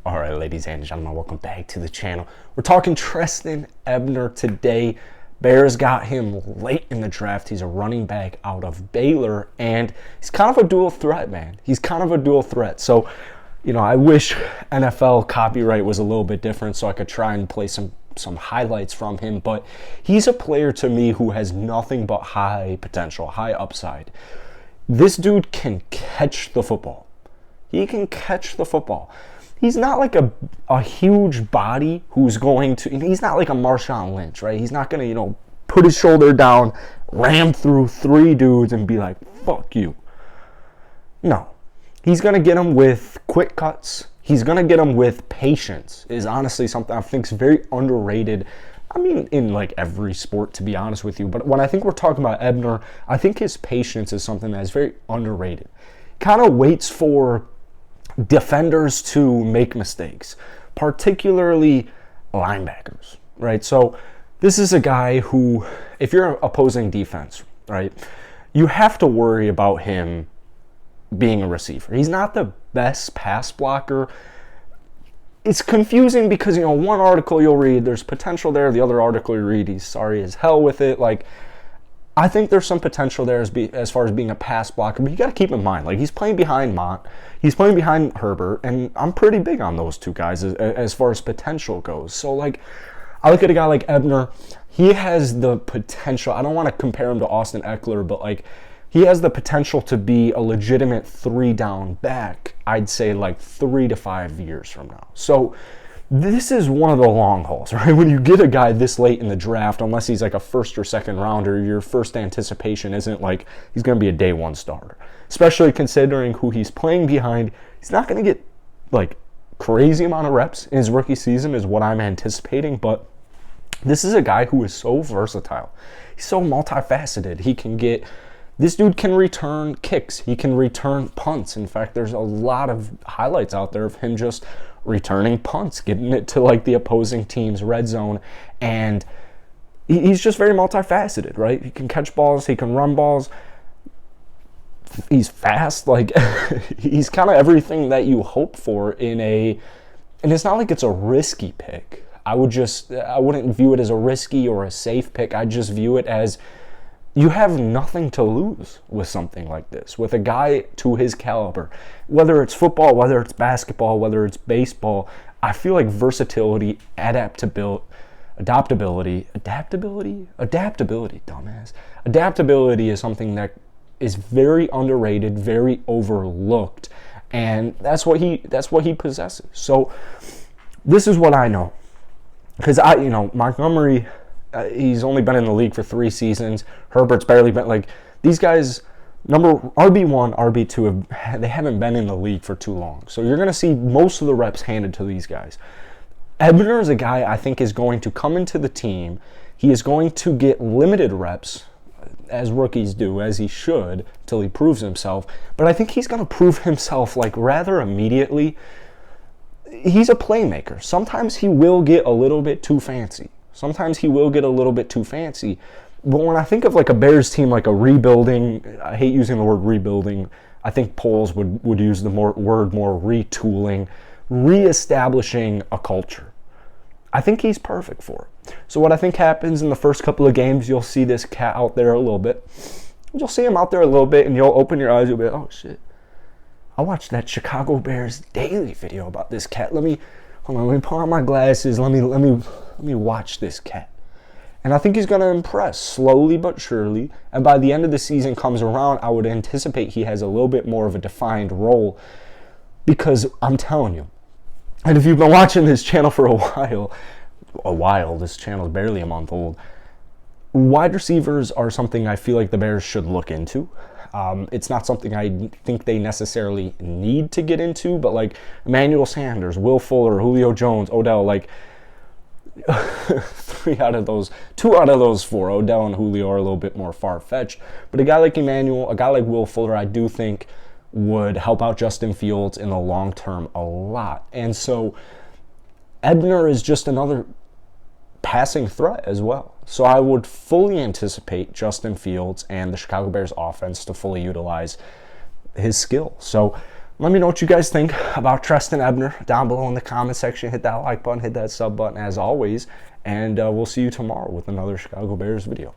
All right, ladies and gentlemen, welcome back to the channel. We're talking Trestan Ebner today. Bears got him late in the draft. He's a running back out of Baylor, and he's kind of a dual threat, man. He's kind of a dual threat. So, I wish NFL copyright was a little bit different so I could try and play some highlights from him, but he's a player to me who has nothing but high potential, high upside. This dude can catch the football. He can catch the football. He's not like a huge body who's going to, he's not like a Marshawn Lynch, right? He's not going to, put his shoulder down, ram through three dudes and be like, fuck you. No. He's going to get them with quick cuts. He's going to get them with patience, is honestly something I think is very underrated. I mean, in like every sport, to be honest with you. But when I think we're talking about Ebner, I think his patience is something that is very underrated. Kind of waits for defenders to make mistakes, particularly linebackers, right? So this is a guy who, if you're opposing defense, right, you have to worry about him being a receiver. He's not the best pass blocker. It's confusing because, one article you'll read, there's potential there. The other article you read, he's sorry as hell with it. Like, I think there's some potential there as far as being a pass blocker, but you got to keep in mind, like, he's playing behind Mont, he's playing behind Herbert, and I'm pretty big on those two guys as far as potential goes. So, like, I look at a guy like Ebner, he has the potential. I don't want to compare him to Austin Eckler, but, like, he has the potential to be a legitimate three-down back, I'd say, like, 3 to 5 years from now. So this is one of the long hauls, right? When you get a guy this late in the draft, unless he's like a first or second rounder, your first anticipation isn't like he's going to be a day one starter. Especially considering who he's playing behind. He's not going to get like crazy amount of reps in his rookie season is what I'm anticipating, but this is a guy who is so versatile. He's so multifaceted. This dude can return kicks. He can return punts. In fact, there's a lot of highlights out there of him just returning punts, getting it to like the opposing team's red zone, and he's just very multifaceted, right? He can catch balls, he can run balls, he's fast, like he's kind of everything that you hope for and it's not like it's a risky pick. I wouldn't view it as a risky or a safe pick. I just view it as you have nothing to lose with something like this, with a guy to his caliber. Whether it's football, whether it's basketball, whether it's baseball, I feel like versatility, adaptability, dumbass. Adaptability is something that is very underrated, very overlooked, and that's what he possesses. So this is what I know. Because Montgomery, he's only been in the league for 3 seasons. Herbert's barely been, like, these guys, RB1, RB2, they haven't been in the league for too long. So you're going to see most of the reps handed to these guys. Ebner is a guy I think is going to come into the team. He is going to get limited reps, as rookies do, as he should, till he proves himself. But I think he's going to prove himself, like, rather immediately. He's a playmaker. Sometimes he will get a little bit too fancy. But when I think of like a Bears team, like a rebuilding, I hate using the word rebuilding. I think Poles would use the word more retooling, reestablishing a culture. I think he's perfect for it. So what I think happens in the first couple of games, you'll see this cat out there a little bit. You'll see him out there a little bit, and you'll open your eyes. You'll be like, oh shit! I watched that Chicago Bears daily video about this cat. Let me put on my glasses. Let me watch this cat. And I think he's going to impress slowly but surely. And by the end of the season comes around, I would anticipate he has a little bit more of a defined role. Because I'm telling you, and if you've been watching this channel for a while, this channel is barely a month old, wide receivers are something I feel like the Bears should look into. It's not something I think they necessarily need to get into, but like Emmanuel Sanders, Will Fuller, Julio Jones, Odell, like 2 out of those 4, Odell and Julio, are a little bit more far-fetched. But a guy like Emmanuel, a guy like Will Fuller, I do think would help out Justin Fields in the long term a lot. And so Ebner is just another passing threat as well. So I would fully anticipate Justin Fields and the Chicago Bears offense to fully utilize his skill. So Let me know what you guys think about Trestan Ebner down below in the comment section. Hit that like button, hit that sub button as always, and we'll see you tomorrow with another Chicago Bears video.